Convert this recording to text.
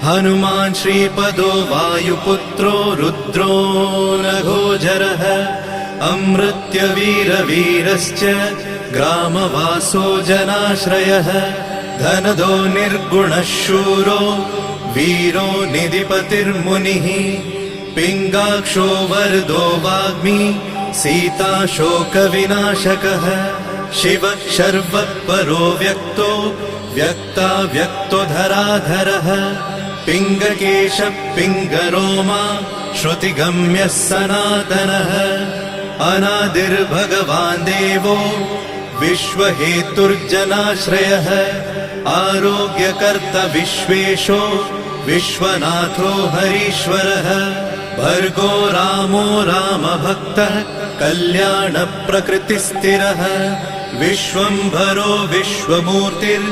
हनुमान् श्रीपदो वायुपुत्रो रुद्रो नघोजरः अमृत्यवीरवीरश्च ग्रामवासो जनाश्रयः धनदो निर्गुणः शूरो वीरो निधिपतिर्मुनिः पिङ्गाक्षो वरदो वाग्मी सीता शोकविनाशकः शिवः शर्वः परो व्यक्तो व्यक्तो धराधरः पिङ्गकेशः पिङ्गरोमा श्रुतिगम्यः सनातनः अनादिर्भगवान् देवो विश्वहेतुर्जनाश्रयः आरोग्यकर्ता विश्वेशो विश्वनाथो हरीश्वरः भर्गो रामो रामभक्तः कल्याणप्रकृतिस्थिरः विश्वम्भरो विश्वमूर्तिर्